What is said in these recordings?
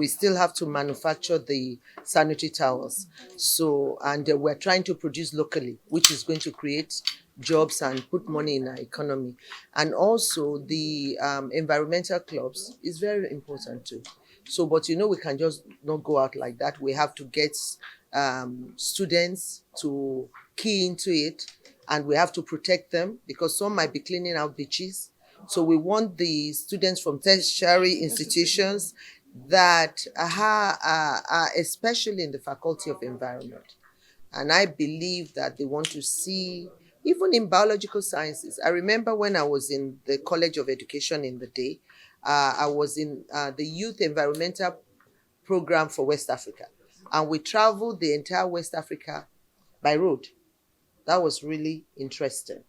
we still have to manufacture the sanitary towels. So, and we're trying to produce locally, which is going to create jobs and put money in our economy. And also the environmental clubs is very important too. So, but we can just not go out like that. We have to get students to key into it, and we have to protect them because some might be cleaning out beaches. So we want the students from tertiary institutions that are especially in the Faculty of Environment. And I believe that they want to see, even in biological sciences. I remember when I was in the College of Education in the day, I was in the Youth Environmental Program for West Africa. And we traveled the entire West Africa by road. That was really interesting.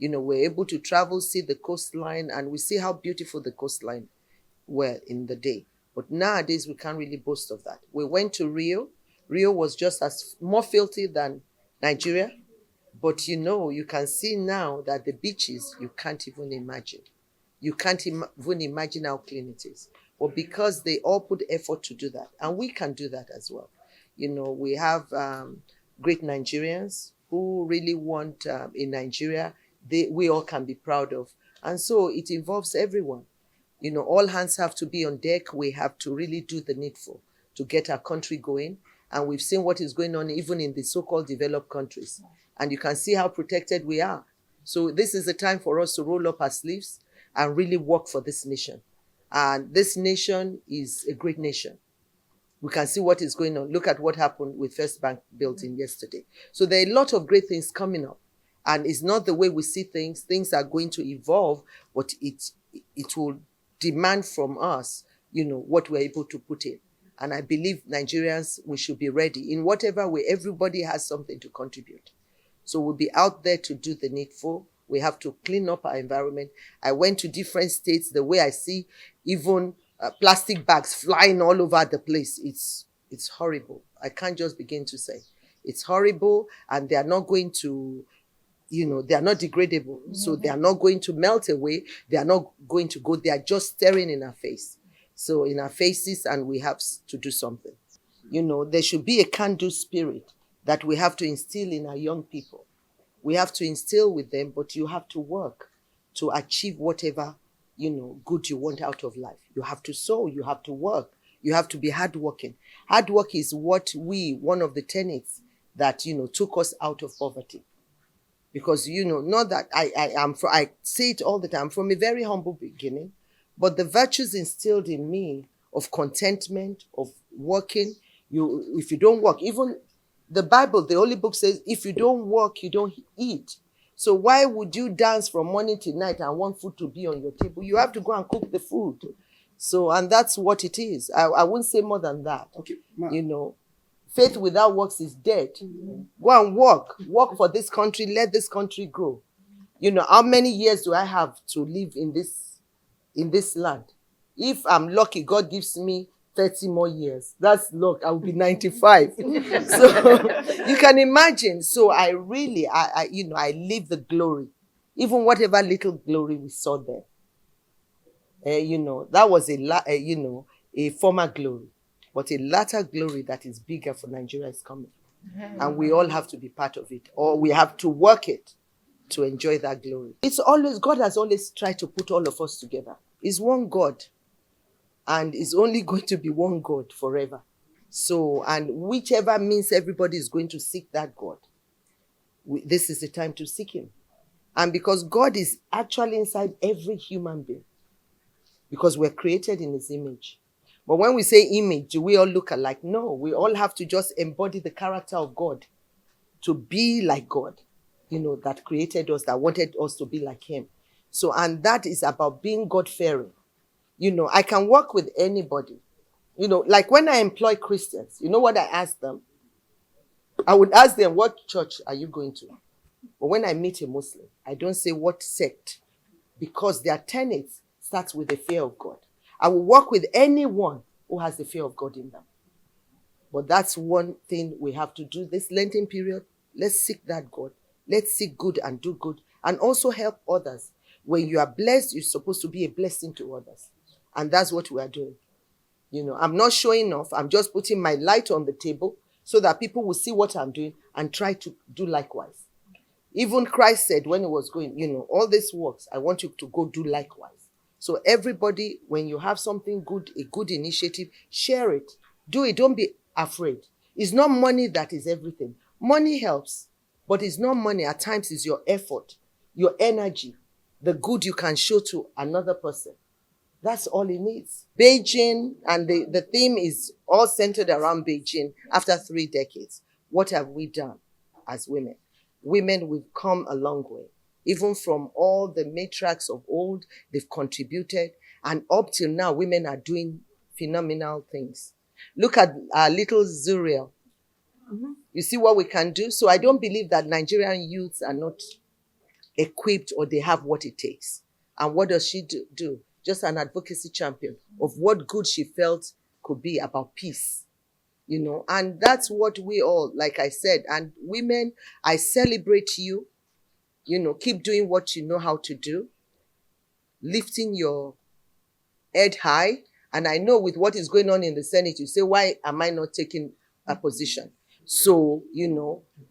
We're able to travel, see the coastline, and we see how beautiful the coastline were in the day. But nowadays, we can't really boast of that. We went to Rio. Rio was just as more filthy than Nigeria. But you can see now that the beaches, you can't even imagine. You can't even imagine how clean it is. But because they all put effort to do that, and we can do that as well. We have great Nigerians who really want in Nigeria, we all can be proud of. And so it involves everyone. All hands have to be on deck. We have to really do the needful to get our country going. And we've seen what is going on even in the so-called developed countries. And you can see how protected we are. So this is the time for us to roll up our sleeves and really work for this nation. And this nation is a great nation. We can see what is going on. Look at what happened with First Bank building yesterday. So there are a lot of great things coming up. And it's not the way we see things. Things are going to evolve, but it will demand from us, what we're able to put in. And I believe Nigerians, we should be ready. In whatever way, everybody has something to contribute. So we'll be out there to do the needful. We have to clean up our environment. I went to different states. The way I see even plastic bags flying all over the place, it's horrible. I can't just begin to say. It's horrible, and they are not going to, they are not degradable. So they are not going to melt away. They are not going to go. They are just staring in our face. So in our faces, and we have to do something. There should be a can-do spirit that we have to instill in our young people. We have to instill with them, but you have to work to achieve whatever, good you want out of life. You have to sow, you have to work, you have to be hardworking. Hard work is one of the tenets that, took us out of poverty. Because, not that I say it all the time, from a very humble beginning, but the virtues instilled in me of contentment, of working, if you don't work, even the Bible, the Holy Book says, if you don't work, you don't eat. So why would you dance from morning to night and want food to be on your table? You have to go and cook the food. So, and that's what it is. I wouldn't say more than that. Okay, faith without works is dead. Go and work. Work for this country. Let this country grow. How many years do I have to live in this land? If I'm lucky, God gives me 30 more years. That's luck. I will be 95. So you can imagine. So I really, I live the glory. Even whatever little glory we saw there. That was a former glory. But a latter glory that is bigger for Nigeria is coming. And we all have to be part of it. Or we have to work it to enjoy that glory. God has always tried to put all of us together. It's one God. And it's only going to be one God forever. So, and whichever means everybody is going to seek that God, this is the time to seek him. And because God is actually inside every human being. Because we're created in his image. But when we say image, do we all look alike? No, we all have to just embody the character of God. To be like God, that created us, that wanted us to be like him. So, and that is about being God-fearing. I can work with anybody. Like when I employ Christians, you know what I ask them? I would ask them, what church are you going to? But when I meet a Muslim, I don't say what sect, because their tenets starts with the fear of God. I will work with anyone who has the fear of God in them. But that's one thing we have to do this Lenten period. Let's seek that God. Let's seek good and do good. And also help others. When you are blessed, you're supposed to be a blessing to others. And that's what we are doing. I'm not showing off. I'm just putting my light on the table so that people will see what I'm doing and try to do likewise. Even Christ said when he was going, all this works, I want you to go do likewise. So everybody, when you have something good, a good initiative, share it. Do it. Don't be afraid. It's not money that is everything. Money helps, but it's not money. At times it's your effort, your energy, the good you can show to another person. That's all it needs. Beijing, and the theme is all centered around Beijing after 3 decades. What have we done as women? Women, we've come a long way. Even from all the matriarchs of old, they've contributed. And up till now, women are doing phenomenal things. Look at our little Zuriel. You see what we can do? So I don't believe that Nigerian youths are not equipped or they have what it takes. And what does she do? Just an advocacy champion of what good she felt could be about peace. And that's what we all, like I said, and women, I celebrate you. Keep doing what you know how to do, lifting your head high. And I know with what is going on in the Senate, you say, why am I not taking a position? So,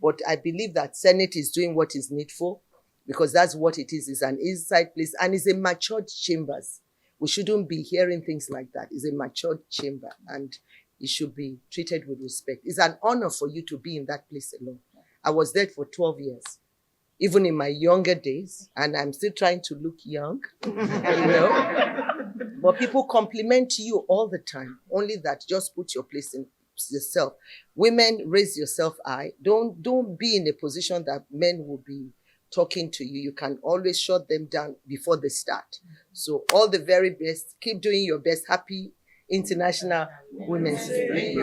but I believe that Senate is doing what is needful, because that's what it is. It's an inside place and it's a matured chambers. We shouldn't be hearing things like that. It's a matured chamber and it should be treated with respect. It's an honor for you to be in that place alone. I was there for 12 years, even in my younger days, and I'm still trying to look young, But people compliment you all the time. Only that, just put your place in yourself. Women, raise yourself high. Don't be in a position that men will be talking to you. You can always shut them down before they start. So all the very best. Keep doing your best. Happy International Women's Day.